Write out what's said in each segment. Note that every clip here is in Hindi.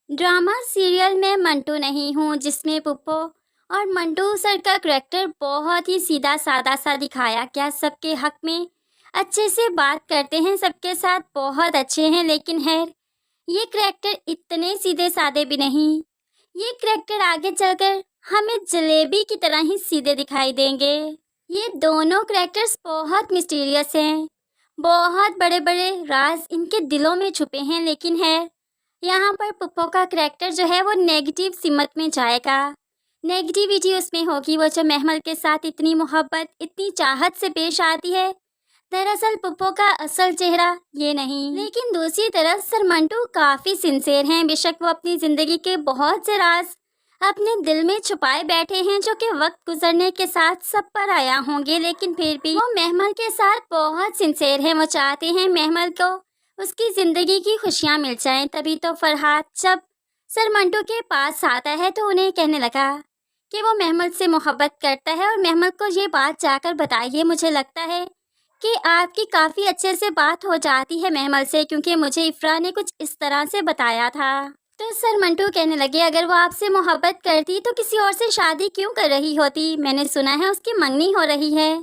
ड्रामा सीरियल में मंटू नहीं हूँ जिसमें पुप्पो और मंटू सर का करैक्टर बहुत ही सीधा सादा सा दिखाया क्या सबके हक में अच्छे से बात करते हैं, सबके साथ बहुत अच्छे हैं, लेकिन है ये करैक्टर इतने सीधे सादे भी नहीं। ये करैक्टर आगे चलकर हमें जलेबी की तरह ही सीधे दिखाई देंगे। ये दोनों करैक्टर्स बहुत मिस्टीरियस हैं, बहुत बड़े बड़े राज इनके दिलों में छुपे हैं, लेकिन है यहाँ पर पुप्पो का करैक्टर जो है वो नेगेटिव सिमत में जाएगा। नेगेटिविटी उसमें होगी, वो जो महमल के साथ इतनी मोहब्बत इतनी चाहत से पेश आती है। दरअसल पुप्पो का असल चेहरा ये नहीं, लेकिन दूसरी तरफ सर मंटू काफी सिंसियर हैं। बेशक वो अपनी जिंदगी के बहुत से राज अपने दिल में छुपाए बैठे हैं जो कि वक्त गुजरने के साथ सब पर आया होंगे, लेकिन फिर भी वो महमल के साथ बहुत सिंसियर हैं। वो चाहते हैं महमल को उसकी जिंदगी की खुशियां मिल जाएं। तभी तो फरहाद जब सर मंटू के पास आता है तो उन्हें कहने लगा कि वो महमल से मोहब्बत करता है और महमल को ये बात जाकर बताइए। मुझे लगता है कि आपकी काफ़ी अच्छे से बात हो जाती है महमल से, क्योंकि मुझे इफ्रा ने कुछ इस तरह से बताया था। तो सर मंटू कहने लगे अगर वो आपसे मोहब्बत करती तो किसी और से शादी क्यों कर रही होती? मैंने सुना है उसकी मंगनी हो रही है।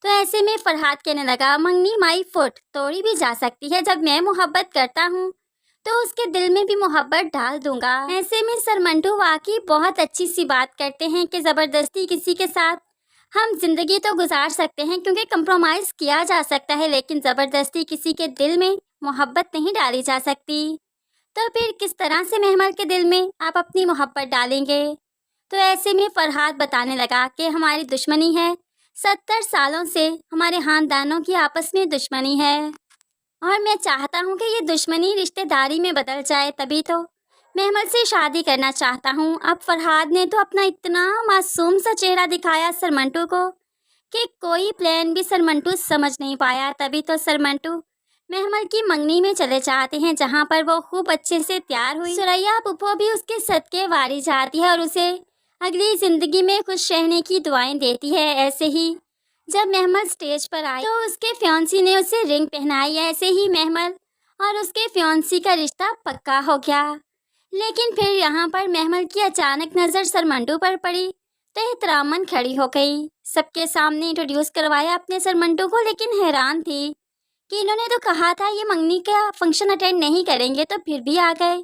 तो ऐसे में फरहाद कहने लगा मंगनी माई फुट तोड़ी भी जा सकती है, जब मैं मोहब्बत करता हूँ तो उसके दिल में भी मोहब्बत डाल दूंगा। ऐसे में सर मंटू वाकई बहुत अच्छी सी बात करते हैं कि ज़बरदस्ती किसी के साथ हम जिंदगी तो गुजार सकते हैं क्योंकि कंप्रोमाइज़ किया जा सकता है, लेकिन ज़बरदस्ती किसी के दिल में मोहब्बत नहीं डाली जा सकती। तो फिर किस तरह से महमल के दिल में आप अपनी मोहब्बत डालेंगे? तो ऐसे में फरहाद बताने लगा कि हमारी दुश्मनी है, 70 सालों से हमारे खानदानों की आपस में दुश्मनी है और मैं चाहता हूँ कि ये दुश्मनी रिश्तेदारी में बदल जाए, तभी तो महमल से शादी करना चाहता हूँ। अब फरहाद ने तो अपना इतना मासूम सा चेहरा दिखाया सर मंटू को कि कोई प्लान भी सर मंटू समझ नहीं पाया। तभी तो सर मंटू महमल की मंगनी में चले जाते हैं जहाँ पर वो खूब अच्छे से तैयार हुई। सुरैया पुप्पो भी उसके सदके वारी जाती है और उसे अगली ज़िंदगी में खुश रहने की दुआएं देती है। ऐसे ही जब महमल स्टेज पर आई तो उसके फियांसी ने उसे रिंग पहनाई। ऐसे ही महमल और उसके फियांसी का रिश्ता पक्का हो गया। लेकिन फिर यहाँ पर महमल की अचानक नज़र सर मंटू पर पड़ी तो एहतरामन खड़ी हो गई। सबके सामने इंट्रोड्यूस करवाया अपने सर मंटू को, लेकिन हैरान थी कि इन्होंने तो कहा था ये मंगनी का फंक्शन अटेंड नहीं करेंगे, तो फिर भी आ गए।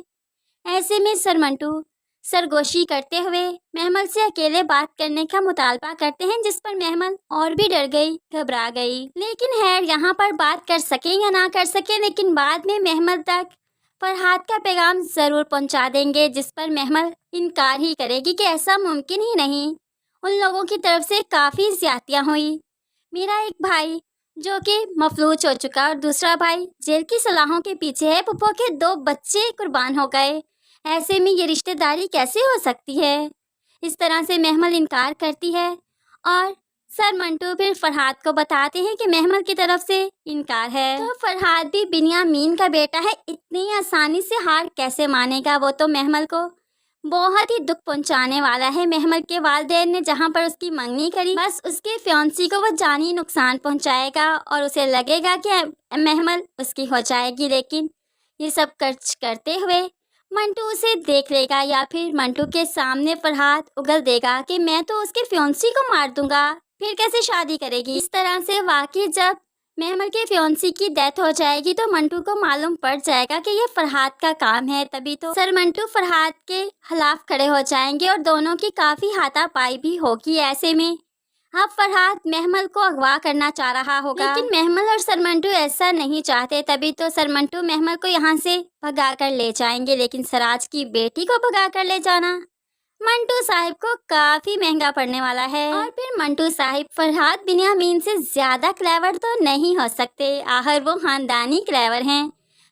ऐसे में सर मंटू सरगोशी करते हुए महमल से अकेले बात करने का मुतालबा करते हैं, जिस पर महमल और भी डर गई, घबरा गई। लेकिन खैर यहाँ पर बात कर सके या ना कर सके, लेकिन बाद में महमल तक फरहाद का पैगाम ज़रूर पहुँचा देंगे, जिस पर महमल इनकार ही करेगी कि ऐसा मुमकिन ही नहीं। उन लोगों की तरफ से काफ़ी ज़्यादतियाँ हुई। मेरा एक भाई जो कि मफलूज हो चुका और दूसरा भाई जेल की सलाहों के पीछे है, पुप्पो के 2 बच्चे कुर्बान हो गए। ऐसे में ये रिश्तेदारी कैसे हो सकती है? इस तरह से महमल इनकार करती है और सर मंटू फिर फरहाद को बताते हैं कि महमल की तरफ से इनकार है। तो फरहाद भी बिन्यामीन का बेटा है, इतनी आसानी से हार कैसे मानेगा? वो तो महमल को बहुत ही दुख पहुंचाने वाला है। महमल के वालिदैन ने जहां पर उसकी मंगनी करी, बस उसके फियांसी को वो जानी नुकसान पहुंचाएगा और उसे लगेगा कि महमल उसकी हो जाएगी। लेकिन ये सब खर्च करते हुए मंटू उसे देख लेगा या फिर मंटू के सामने फरहाद उगल देगा कि मैं तो उसके फियांसी को मार दूंगा, फिर कैसे शादी करेगी? इस तरह से वाकई जब महमल के फियांसी की डेथ हो जाएगी तो मंटू को मालूम पड़ जाएगा कि ये फरहाद का काम है। तभी तो सर मंटू फरहाद के खिलाफ खड़े हो जाएंगे और दोनों की काफ़ी हाथापाई भी होगी। ऐसे में अब फरहाद महमल को अगवा करना चाह रहा होगा, लेकिन महमल और सर मंटू ऐसा नहीं चाहते। तभी तो सर मंटू महमल को यहाँ से भगा कर ले जाएंगे, लेकिन सराज की बेटी को भगा कर ले जाना मंटू साहिब को काफ़ी महंगा पड़ने वाला है। और फिर मंटू साहिब फरहाद बिन्यामीन से ज़्यादा क्लेवर तो नहीं हो सकते, आखिर वो खानदानी क्लेवर हैं।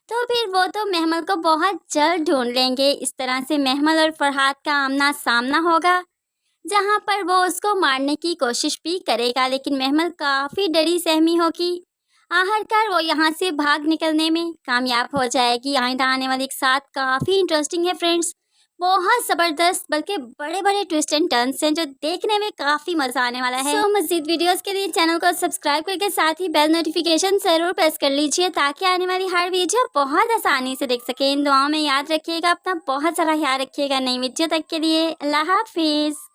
तो फिर वो तो महमल को बहुत जल्द ढूंढ लेंगे। इस तरह से महमल और फरहाद का आमना सामना होगा, जहाँ पर वो उसको मारने की कोशिश भी करेगा, लेकिन महमल काफ़ी डरी सहमी होगी। आखिरकार वो यहाँ से भाग निकलने में कामयाब हो जाएगी। आइंदा आने वाली एक साथ काफ़ी इंटरेस्टिंग है फ्रेंड्स। बहुत ज़बरदस्त बल्कि बड़े-बड़े ट्विस्ट एंड टर्न्स हैं जो देखने में काफ़ी मज़ा आने वाला है। मज़ीद वीडियोस के लिए चैनल को सब्सक्राइब करके साथ ही बेल नोटिफिकेशन ज़रूर प्रेस कर लीजिए ताकि आने वाली हर वीडियो बहुत आसानी से देख सकें। इन दुआओं में याद रखिएगा, अपना बहुत सारा ख्याल रखिएगा। नई वीडियो तक के लिए अल्लाह हाफिज़।